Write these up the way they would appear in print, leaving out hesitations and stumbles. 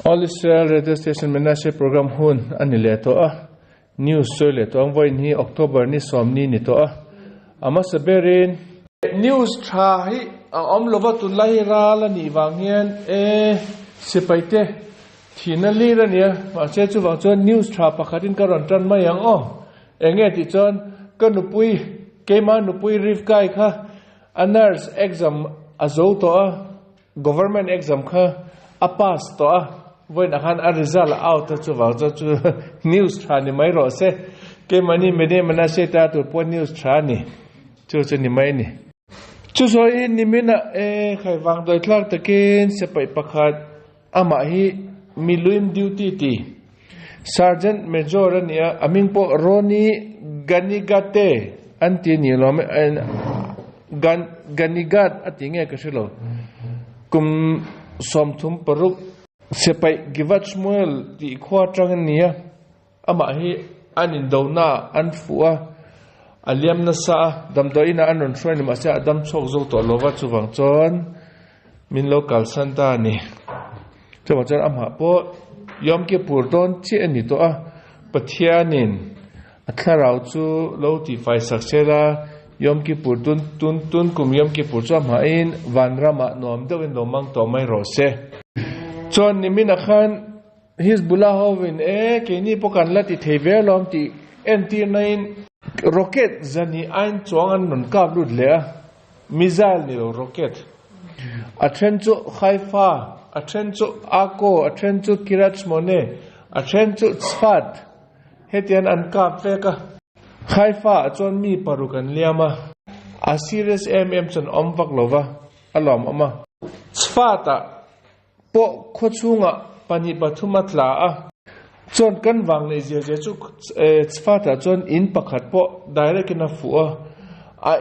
All Israel radio station menashe program hun anile to news sole to angvoin hi October ni somni ni to ama saberin news tha hi omlova tunlai ra la ni wanghian sipaite thinali ra nia ma che chu wang chon news tha pakhatin ka ron tan ma yang enge ti chon kanupui kema nupui rif kai kha honors exam azo to government exam kha apas to when a result out to news trani mai ro se ke mani mede mana se ta to po news trani chu ni mai ni chu so in ni mina khai wang doi thlak takin se pai pakhat ama hi miluim duty ti sergeant major ania aming po Roni Ganigate anti ni lo Ganigat atinge ka shilo kum somthum paruk sepai givat shmuel ti khwa trangania ama hi anin dona anfua aliam na sa damdoina anon shwani ma sa adam chok zo to lova chuwang chon min local santa ni chuwang chon amha po yom ke purdon chi ani to pathianin atharau chu lo ti fai saksela yom ki purdun tun kum yom ki purcham hain vanrama nom dewin domang to mai ro se chon nimina khan Hizbullah hovin keni pokan lati thevelom ti NT9 rocket zani ain chongan non kap lut le missile ni rocket atrenchu Haifa atrenchu Akko atrenchu Kiryat Shmone atrenchu Tzfat hetian an kap veka Haifa chon mi parukan liama Asiris chon omvak lova alom ama Tzfata po khochunga pani pathumatla chon kan wang le je chu Tzfata chon in pakhat po direct na fu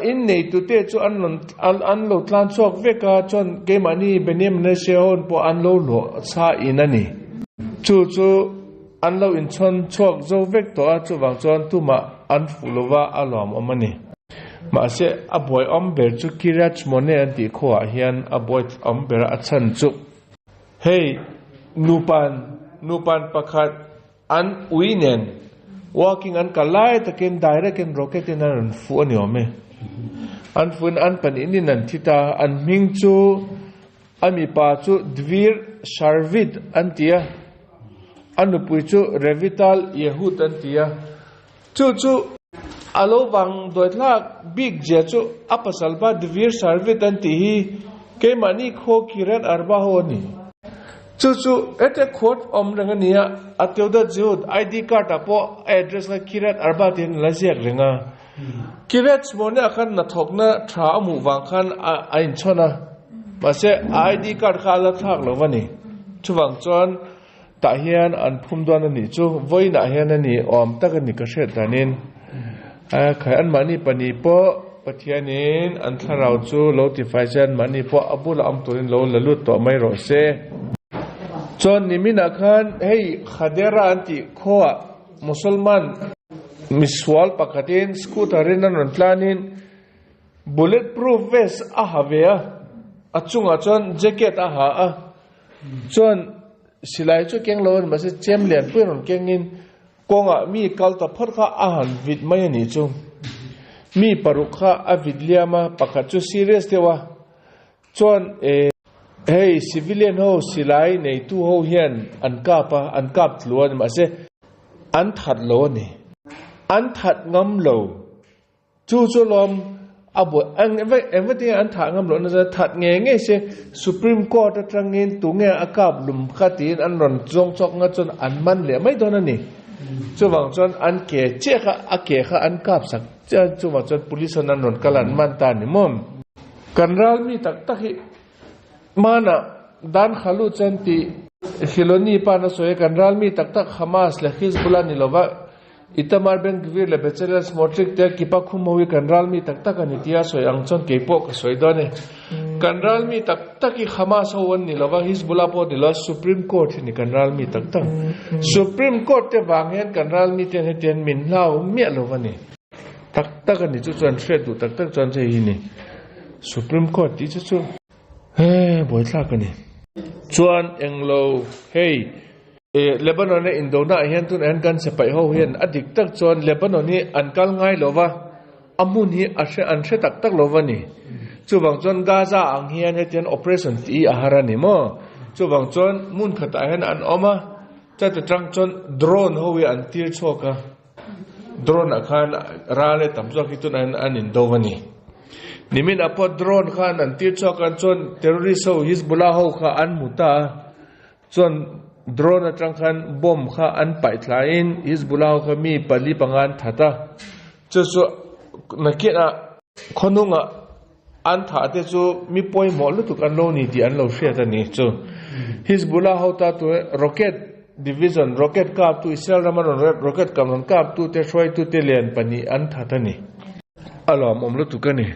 in nei tu te chu an lo tlan chok veka chon ke mani benem ne sheon po an lo cha inani chu an lo in chon chok zo vek to chu wang chon tuma an fulova alom amani ma se aboy omber chu Kiryat Shmone anti khoa hian aboy omber achan chu hey nupan pakhat an uinen walking an kalai takin direct and rocket in an fu ani ome an fun an pan inin an thita an ming chu ami pa chu Dvir Sharvid antia anupui chu Revital Yehud antia chu alo wang doitlak big je chu apasalba Dvir Sharvid anti hi ke mani kho kirat arba honi chu ete khot omrangania ateuda jud ID card apo address la kirat arba tin laziak renga Kiryat Shmone akhan na thokna tha amu wang khan ain chona mase ID card khala thak lovani chuwang chon ta hian an phumdon ani chu voina hian ani om takani ka hret danin khai an mani pani po pathianin an tharau chu notification mani po abula am turin lo lalut to mai ro se chon nimina khan hey khadera anti khoa musulman miswal pakhatin scooterin an planin bulletproof vest havea achunga chon jacket aha chon silai chu keng lon ma se chem lian puron kengin konga mi kalta phorkha ahan vit mai ni chu mi parukha avidliama pakha chu serious tewa chon hey civilian ho silai nei tu ho hian an kap tluan ma se an that lo ni an that ngam lo chu lom abo ang everything an tha ngam lo na that nge se Supreme Court atangin tunge akap lum khatin an ron jong chok nga chon an man le mai don ani chuwang chon an ke che kha ake kha an kap sak chuwang chon police an ron kalan man ta ni mom kanral mi tak hi mana dan khalu chanti khiloni pa na soe kanral mi tak Hamas le Hizbullah ni lova Itamar Ben Gvir le Bezalel Smotrich te kipa khumowi kanral mi tak ani tia soi angchon kepo ka soi done kanral mi tak ki Hamas hon ni lova Hizbullah po de la Supreme Court ni kanral mi tak Supreme Court te wanghen kanral mi ten min lau me lovani tak ani chu chon threat du tak chon che hi ni Supreme Court ti chu boy tla ka ni chuan englo hey Lebanon ne Indona hian tun an kan se pai ho hian adik tak chuan Lebanon ni an kal ngai lova amun hi an she tak tak lova ni chuwang chuan Gaza ang hian hetian operation ti aharani mo chuwang chuan mun khata hian an oma chata tang chuan drone howi an tir choka drone akhan rale tamzo ki tun an indowani nimin apo drone khan an tir choka chuan terrorist ho Hezbollah ho kha an muta chuan drone atang khan bom kha an pai thlain Hezbollah kha mi pali pangan thata chu nakena khonunga an tha te chu mi poi mo lu tu kan lo ni ti an lo hria ta ni chu Hezbollah ho ta tu rocket division rocket kap tu Israel ramon rocket kamon kap tu te shoi tu te len pani an tha ta ni alom om lu tu ka ni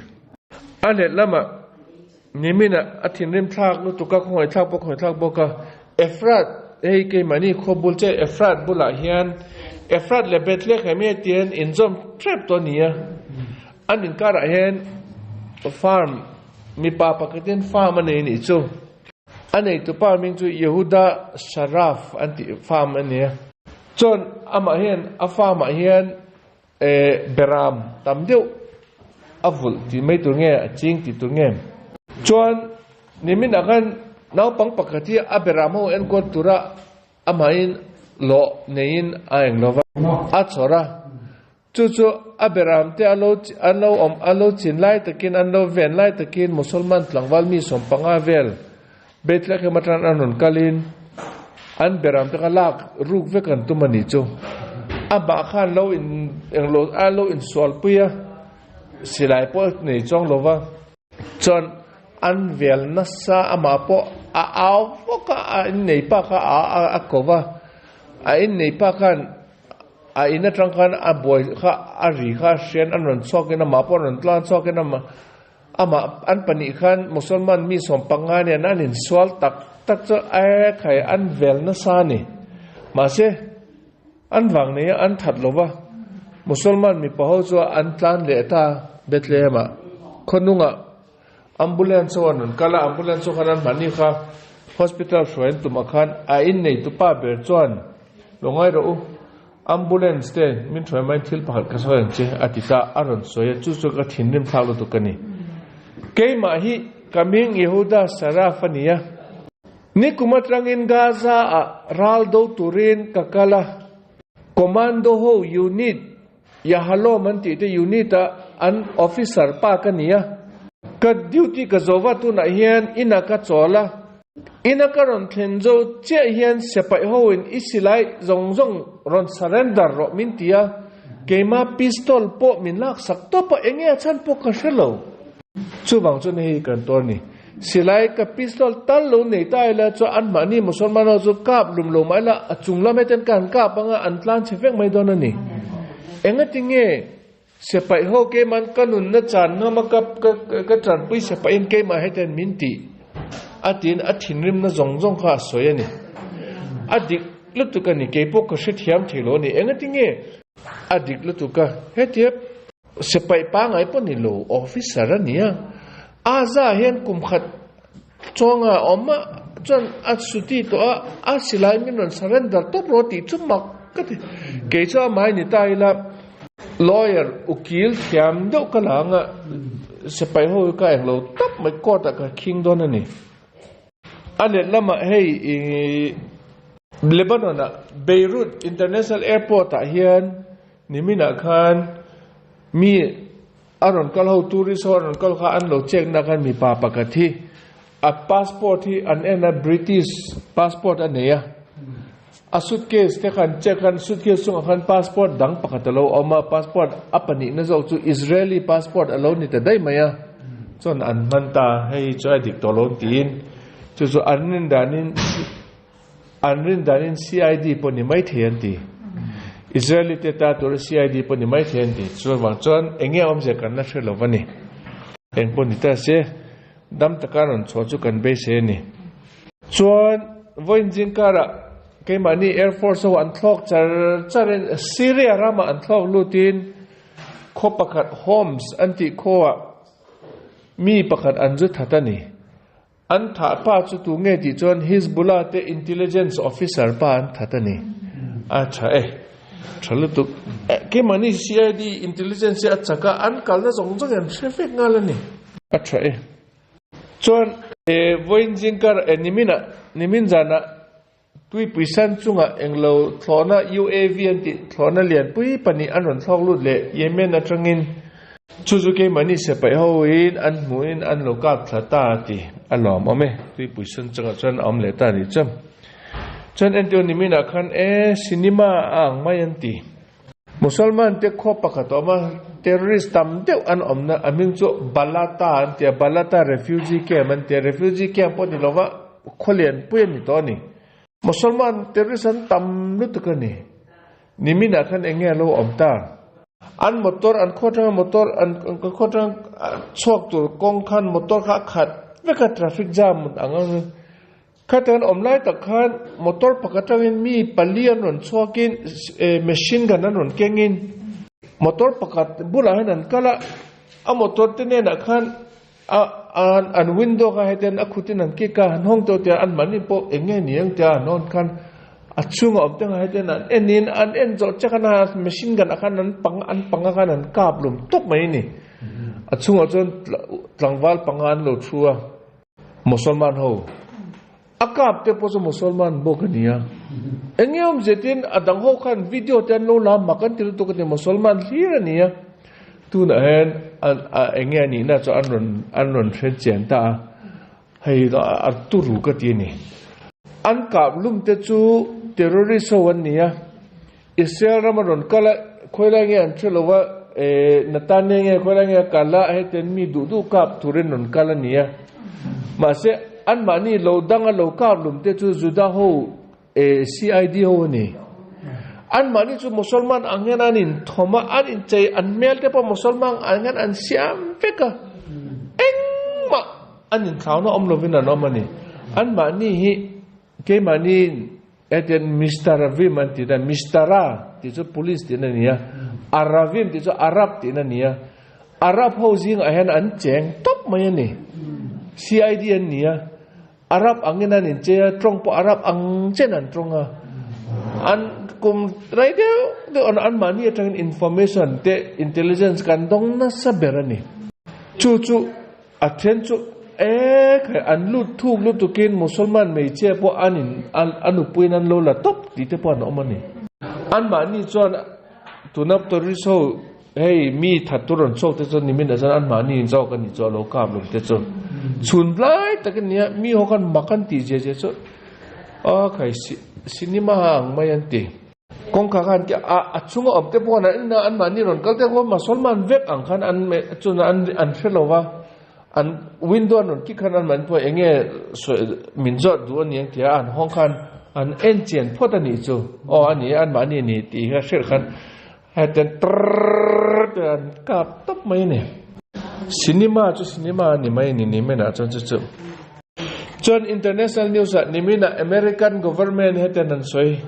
ale lama nimina athin rim thak lu tu ka khoi thak boka Efrat ei ke mani khobul che Efrat bula hian Efrat le betle khame tien inzom trap to nia anin kara hian farm mi papa katin farm ane ni chu anei tu pa ming chu Yehuda Sharaf anti farm ane chon ama hian a farm a hian beram tamdeu avul ti mai tu nge ching ti tu nge chon nimin akan naw pang pakati a beramo en ko tura amain lo nein a englova a chora chu aberam te alo chin lai takin an lo ven lai takin musulman tlangwal mi som panga vel betle ke matran anon kalin an beram te kalak ruk ve kan tumani chu aba khan lo in englo alo in sol puya silai po nei chong lova chon an vel na sa ama po a aw ka nei pa ka a kova a in nei pa kan a ina trangkan a boy kha a ri kha shen an ron chokin ma po ron tlan chokin ama an pani khan musulman mi som panga ne nan in swal tak cho a khai an vel na sa ni ma se an wang ne an that lova musulman mi paho cho an tlan le ta Bethlehem khonunga ambulance wan kala ambulance khanan mani kha hospital shwen tumakhan a in nei tu pa ber chuan longai ro ambulance te min thoi mai thil pakhat ka soyan che atita aron soya chu ka thinrim thalo tu kani keima hi coming Yehuda Sarafania ni kumatrangin Gaza a raldo turin kakala commando ho unit ya halo man ti te unit an officer pa kania ka duty ka zowa tu na hian inaka chola inaka ron thenjo che hian sepai ho in isilai zong ron surrender ro min tia keima pistol po min lak sak to pa enge chan po ka shelo chuwang chu nei kan tor ni silai ka pistol tal lo nei tai la cho an mani musulman ho chu kap lum lo mai la achungla meten kan ka panga an tlan chefek mai don ani enga tinge sepai ho ke man kanun na chan no makap ka chan pui sepai en ke ma heten minti atin athinrim na zong kha soyani adik lutuka ni ke pok ka shithiam thilo ni enga tinge adik lutuka hetiep sepai pa ngai pon ni lo officer ania aza hen kum khat chonga oma chon atsuti to a silai min non surrender to roti chumak ka ke cha mai ni taila lawyer ukil thiam do kalanga sepai ho ka englo top mai court ka king don ani ale lama hey Lebanon Beirut International Airport hian nimina khan mi aron kal ho tourist aron kal kha an lo check na kan mi pa pakati a passport hi an ena British passport aneya a suitcase te khan check kan suitcase sung khan passport dang pakatalo oma passport apani na zo chu Israeli passport alone ni ta dai maya chon an manta hei choi dik tolon tin chu anrin danin CID po ni mai thian ti Israeli te ta to CID po ni mai thian ti chu wang chon enge om je kan na thelo wani eng po ni ta se dam takaron cho chu kan be se ni chon voin jinkara ke mani Air Force ho an thlok charen Syria rama an thlok lutin kho pakhat Homs anti khoa mi pakhat anju thatani an tha pa chu tu nge ti chuan Hezbollah te intelligence officer pa an thatani a tha thalu tu ke mani CID intelligence a chaka an kalna zongjong an traffic ngalani a tha chuan voin jingkar nimin jana tui puisan chunga englo thlona UAV an ti thlona lian pui pani an ron thlok lut le Yemen atangin chuzuke mani se pai hoin an muin an lokap thlata ti alom ome tui puisan chunga chuan om le ta ni cham chuan entio nimina khan cinema ang mai an ti musalman te kho pakhat oma terrorist tam deuh an omna aming chu balata an te balata refugee camp an te refugee camp poni lova kholian puyan ni to ni musalman terrorist an tam lutukani nimina khan enge lo omta an motor an khotang motor an khotang chok tur kong khan motor kha khat veka traffic jam angang khatan omlai takhan motor pakatangin mi palian ron chokin machine gun an ron kengin motor pakat bulahan an kala a motor tene na khan an window ka heten akhutin an kika an hong to tia an mani po enge niang tia non khan achunga opteng heten an enin an enzo chakana machine gun akhan an panga kan an kaplum tok mai ni achunga chon tlangwal pangan lo thua musalman ho akap te poso musalman bokania engem jetin adang ho khan video ten lo lam makan til to ke musalman hirania tu na hen enge ni na cho anron fen chen ta hei da aturu ka ti ni an kap lum te chu terrorist wan nia Israel ramaron kala khoila nge an chelowa natane nge khoila nge kala heten mi du kap turen non kala nia ma se an mani lo danga lo kap lum te chu juda ho CID ho ni an mani chu musalman angen anin thoma an in chei an mel te pa musalman angen an siam feka engma anin thawna omlovina no mani an mani hi ke mani eten Mr. Ravim an ti da Mistara ti chu police ti na nia Aravim ti chu Arab ti na nia Arab ho jing ahen an cheng top mai ni CID an nia Arab angin anin che trong po Arab ang chen an tronga an kum right de on an mani atang information te intelligence kan dong na saberani chu athen chu khai an lut thuk lut tukin musalman mei che po anin anu puinan lo la top ti te po no mani an mani chon tunap to riso hey mi thaturon chok te chon nimin asan an mani in chok ani cho lo kam lum te chon chun blai takin nia mi ho kan makan ti je cho khai cinema ang mayan ti kong khakan ki achunga opte po na inna an mani ron kalte ko musalman vek ang khan an me chuna an felowa an window non ki khan an man po enge minjot du an yang tia an hong khan an enchen photani chu ani an mani ni ti ha sher khan haten an kap top mai ne cinema ni mai ni mena chu John international news at nimina American government heten an soi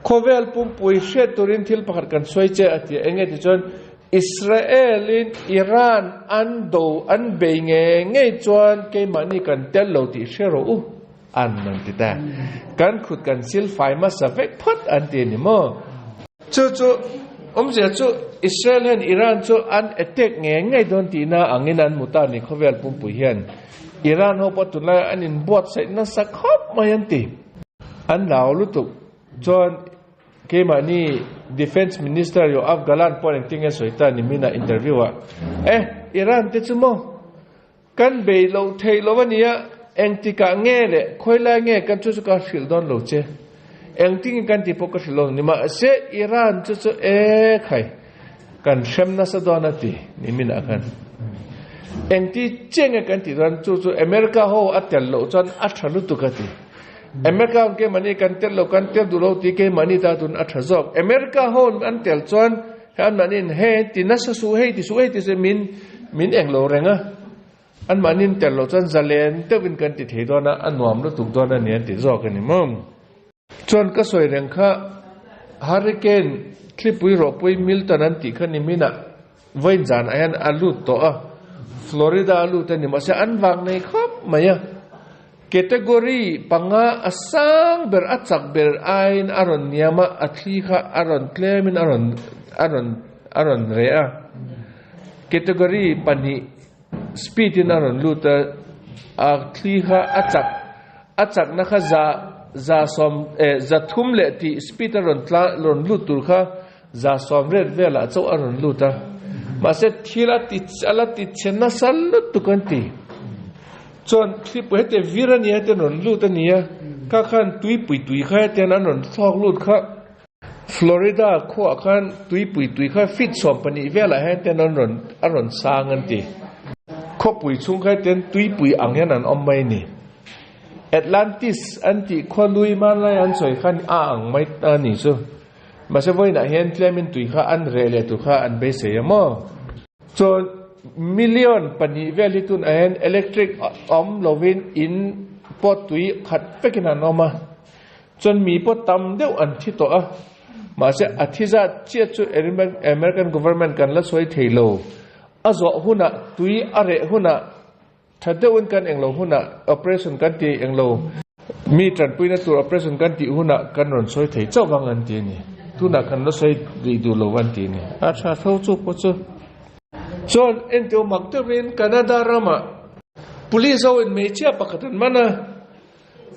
khovel pum pui she turin thil pakhat kan soi che ati enge ti chon Israel in Iran an beinge nge chuan ke mani kan tel lo ti shero an nan ti ta kan khut kan sil fai ma savek phat an ti ni mo chu je chu Israel and Iran chu an attack nge don ti na angin an muta ni khovel pum pui hian Iran ho patulai anin bot sai na sakhop mayanti an law lutuk John ke mani defense minister yo Afghalan point tinga soita ni mina interview Iran te chumo kan be lo thei lo wania engtika nge le khoila nge kan chu ka fil don lo che engting kan ti pok ka lo ni ma se Iran chu khai kan shem na sa don ati ni mina kan engti chenga kan ti ran chu America ho atel lo chan athalu tukati America ke mani kan tel lo kan tel du lo ti ke mani ta tun athazok America ho an tel chon han manin he ti na sa su he ti se min eng lo renga an manin tel lo chan zalen te win kan ti the do na anuam lo tuk do na ne ti zok ni mom chon ka soi reng kha hurricane klipui ro pui Milton an ti khan ni mina voin jan ayan alu to Florida alu te ni ma se an wang nei khop maya category panga asang ber atsak ber ain aron niama athika aron claimin aron rea category pani speed in aron luta athika atsak nakha za som za thumle ti speed aron tla lon lutur kha za som red vela chaw aron luta mase thila ti ala ti chenna sallut tukanti chon clip hete virani hete non lutania ka khan tui kha te nan non thok lut kha Florida kho khan tui kha fit som pani vela hete nan non aron sangan ti kho pui chung kha ten tui ang yan an ommai ni Atlantis anti khonui man lai an soi khan ang mai ta ni so mase voi na hen claimin tui kha an rele tu kha an be se yamo chon million pani velitun an electric lovin in pot tui khat pekina noma chon mi pot tam deu an thi to a ma se athiza che chu American government kan la soi theilo azo huna tui are huna thadeun kan englo huna operation kan ti englo mi tran puina tu operation kan ti huna kan ron soi thei chawang an ti ni tuna kan lo soi du lo wan ti ni a tha tho chu po chu John ento makturin Canada rama police awin mecha pakatan mana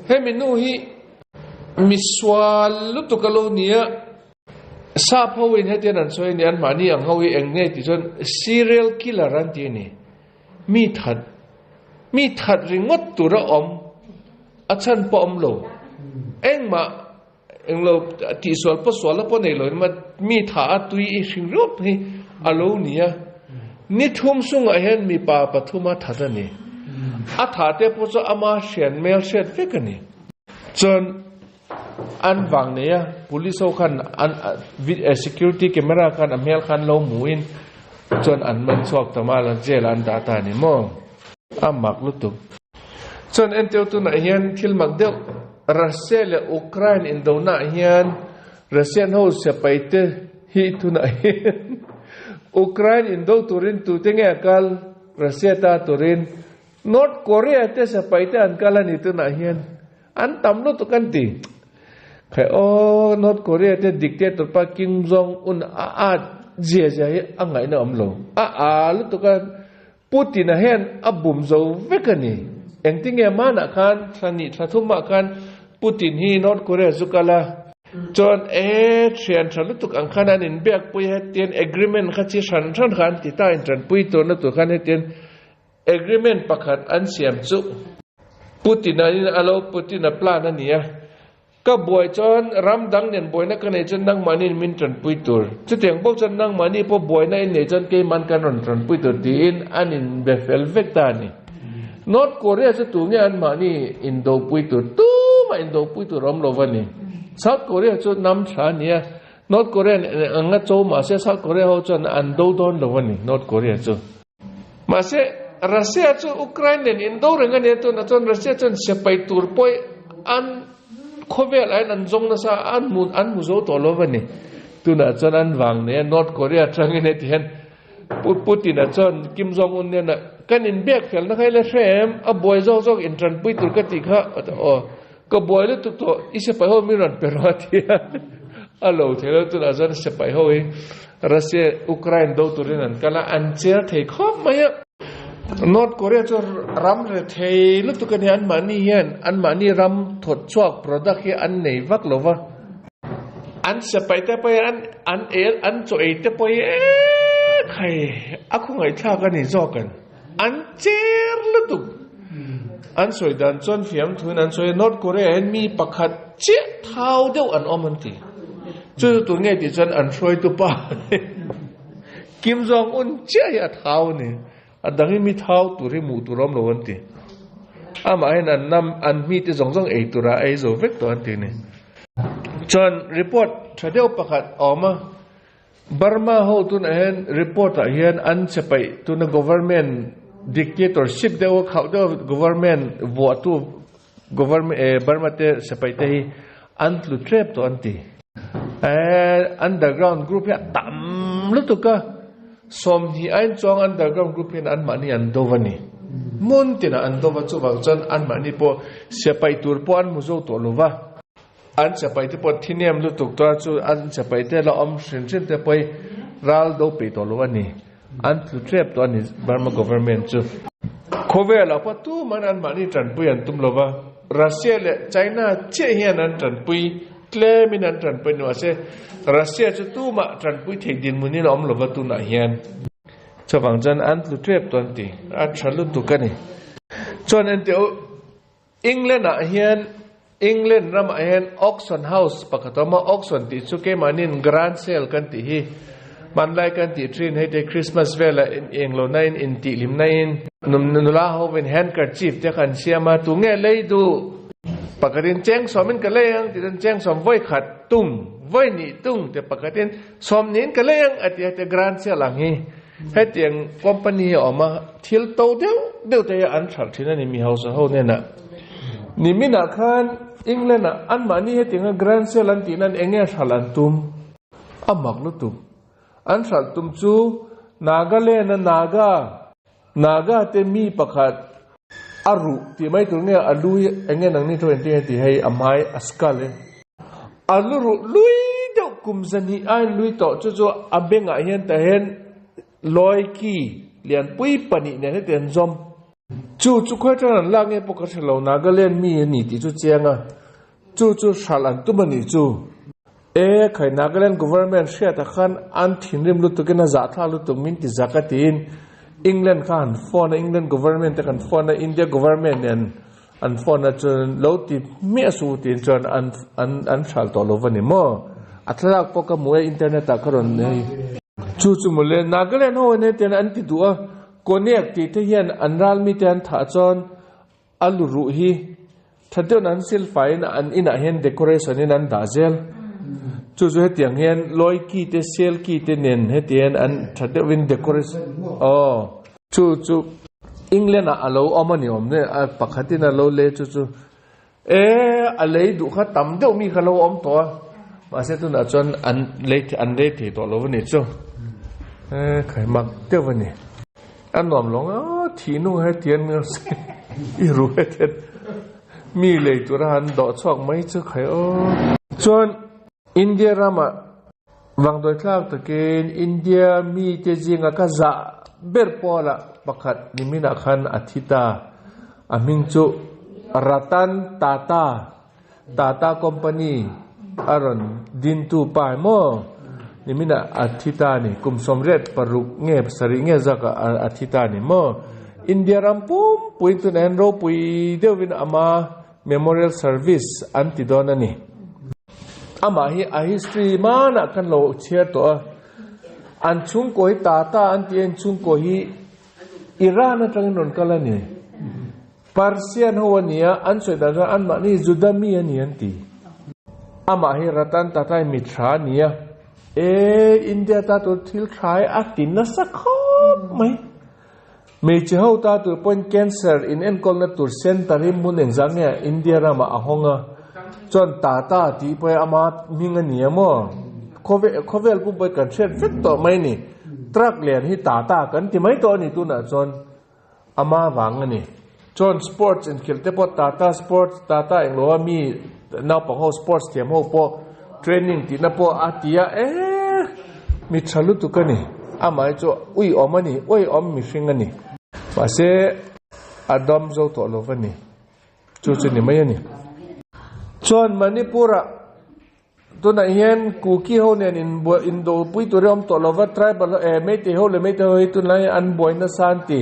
heminu hi miswal lutukalo niya sa pawin hetian an soy ni an mani ang hawi engne ti John serial killer an ti ni mi that ringot tura achan po lo engma englo ti sol po sola po nei lo mi tha atui ringrop hi alo niya ni thum sung a hen mi pa pathuma thadani a thate po cho ama shen mel shet fekani chon an wang ne ya police khan an security camera khan amel khan lo muin chon an man chok tamala jail an data ni mo amak lutuk chon entel tu na hian thil mak deu Russia le Ukraine in do na hian Russian ho se paite hi tu na Ukraine indo turin tu tenge kal Russia ta turin North Korea te sa paite an kala ni tu na hian an tamlo tu kan ti khai North Korea te dictator pa Kim Jong Un a je angai na amlo lu tu kan Putin a hen abum zo vekani engtinge mana khan thani thathuma khan Putin hi North Korea zukala John thian thalu tuk ang khanan in bek pui hetien agreement khachi san khan ti ta in tran pui to na tu khan hetien agreement pakhat an siam chu Putin in alo Putin a plan ania ka boy chon ram dang nen boy na kan chen nang mani min tran pui tur chu teng bok chan nang mani po boy na in ne chan ke man kan ron tran pui tur tin an in be fel vekta ni North Korea chu tu nge an mani indo pui tur tu ma indo pui tur rom lo wani South Korea chu nam tha nia North Korea anga cho ma se South Korea ho chon an do don lo wani North Korea chu ma se Russia chu Ukraine nen indo renga ne tu na chon Russia chon se pai tur poi an khovel an jong na sa an mu zo to lo wani tu na chon an wang ne North Korea changi ne tian Putin na chon Kim Jong Un ne na kan in bek fel na khai le threm a boy zo in tran pui tur ka ti kha ko boy le tu to ise pa ho mi ran perwatia alo thelo tu na zan se pa ho Russia Ukraine do turin an kala an cher thei khop maya North Korea chu ram re thei lu tu kan an mani ram thot chuak product hi an nei vak lova an se pa te pa an choi te pa khai aku ngai tha kan ni zo kan an cher lu tu an soi dan chon fiam thun an soi North Korea en mi pakhat che thau deu an omanti chu tu nge ti chan an soi tu pa Kim Jong Un che ya thau ni adangi mi thau tu ri mu tu rom lo wanti ama hen an nam an mi te jong ei tu ra ei zo vek to an ti ni chon report thadeu pakhat oma Burma ho tu na hen report a hian an chapai tu na government dictatorship de wo khau de government vo tu government Burma te chapai te hi an tlu trap to anti underground group ya tam lu tu ka som hi ein chong underground group in an mani an dovani mun tina an do wa chu wang chon an mani po sepai tur po an mu zo to lova an sepai te po thiniam lu tuk to chu an sepai te la om shin shin te poi ral do pe to lova ni an tu trap to ni Burma government chu khove la pa tu man an mani tran pui an tum lova Russia le China che hian an tran pui claim in an tran pui no se Russia chu tu ma tran pui thei din mun ni om lova tu na hian chawang jan an lu trap ton ti a thalu tu ka ni chon an te England a hian England ram a hian auction house pakatoma auction ti chu ke manin grand sale kan ti hi man lai kan ti trin he te Christmas vela in englo nain in ti lim nain num nula ho ven handkerchief te kan siama tu nge lei du pakarin cheng somin ka leyang ti dan cheng som voi khat tung voi ni tung te pakatin som nin ka leyang ati te grand sale ang hi he tiang company oma thil to deu te an thar thina ni mi house ho ne na ni mina khan England an mani he tiang grand sale an ti nan enge thalan tum amak lu tum an thal tum chu Nagaland naga te mi pakhat aru ti mai tu nge alu enge nang ni 20 ti hei amai askale alu ru lui do kumzani ai lui to chu abenga hian ta hen loi ki lian pui pani ne he ten zom chu khoi tan lang e pokat lo Nagaland mi ni ti chu chenga chu salan tu mani chu khai Nagaland government share ta khan an thinrim lu tu kena za tha lu tu min ti zakatin England khan phone England government ta kan phone India government an phone chon lo ti me su tin chon an thal to lo vani mo athlak poka mu internet ta karon nei chu mule Nagaland ho ne ten an ti duwa connect ti te hian anral mi ten tha chon alu ru hi thadon an sil fine an ina hian decoration in an dazel chu hetiang hian loi ki te sel ki te nen hetian an thade win decoration chu England a alo omani omne a pakhatin a lo le chu a lei du kha tam deuh mi kha lo om to ma se tu na chon an le the to lo ni chu khai mak deuh ni an nom long thi nu hetian i ru hetian mi le tu ran do chok mai chu khai chon India rama wang doi thlak takin India mi te jinga ka za ber pola pakhat nimina khan athita aming chu Ratan Tata company aron din tu pai mo nimina athita ni kumsom red paruk nge sari nge zaka athita ni mo India ram pum puin tu nen ro pui dewin ama memorial service antidona ni ama hi a history mana kan lo chia to an chung ko hi tata an tien chung ko hi Iran atang non kala ni Persian hawania an soida an ma ni Judami ani anti ama hi Ratan Tata mitra nia India ta to thil khai atin na sakhop mai me chho ta to point cancer in en kol na tur center hi mun engzang ya India rama ahonga chon tata ti poi ama minga niamo khovel pu poi kan set fit to mai ni truck len hi tata kan ti mai to ni tu na chon ama wang ani chon sports and khilte po tata sports tata englo mi now pa ho sports tiam ho po training ti na po atia mi chalu tu kani ama cho ui omani oi om mi singani pase adam zo to lovani chu ni mai ani chon Manipura tuna hian kuki ho nen in do pui to rom to lova tribal mete ho le mete ho tunai an boina santi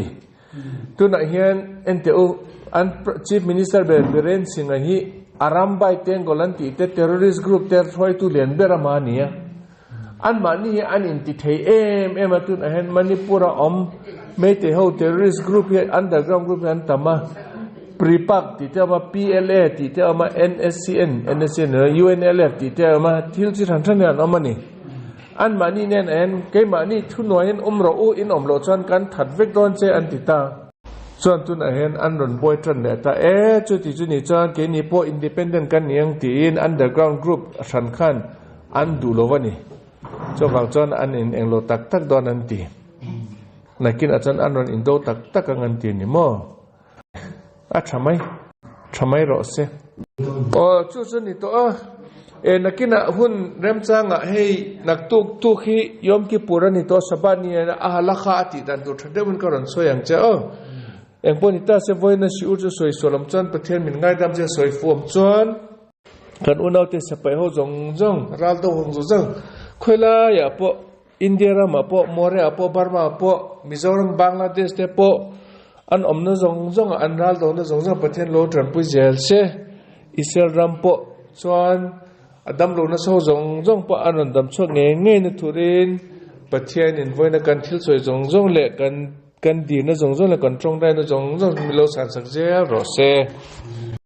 tuna hian NTO an chief minister Biren Singh hi arambai tengolanti te terrorist group ter thoi tu len beramania an mani an inti thei em atun hian Manipura mete ho terrorist group hi underground group an tama Pripak ti te ma PLA ti te ma NSCN UNLF ti te ma thil chi than than an amani an mani nen en ke mani thunoin umro u in omlo chan kan that vek don che an ti ta chon tun a hen an ron boy tran le ta chu ti chu ni chan ke ni po independent kan niang ti in underground group than khan an du lovani cho wang chon an in englo tak don an ti nakin achan anon indo tak tak angan ti ni mo a thamai ro se o chu chu ni to a e nakina hun rem changa hei nak tu khi yom ki purani to sabani a halakha ati dan tu thadewin karon soyang che o engpon ita se voina si urju soi solam chan pathian min ngai dam je soi fuam chuan kan unaute sapai ho jong ral do hong jong khoila ya po India ma po more apo Burma po Mizoram Bangladesh te po an omna jong an ral do na jong pathian lo tran pu jel se Israel ram po chuan adam lo na so jong po anon dam cho nge na thurin pathian in voina kan thil soi jong le kan di na jong le kan trong dai na jong milo san sak je ro se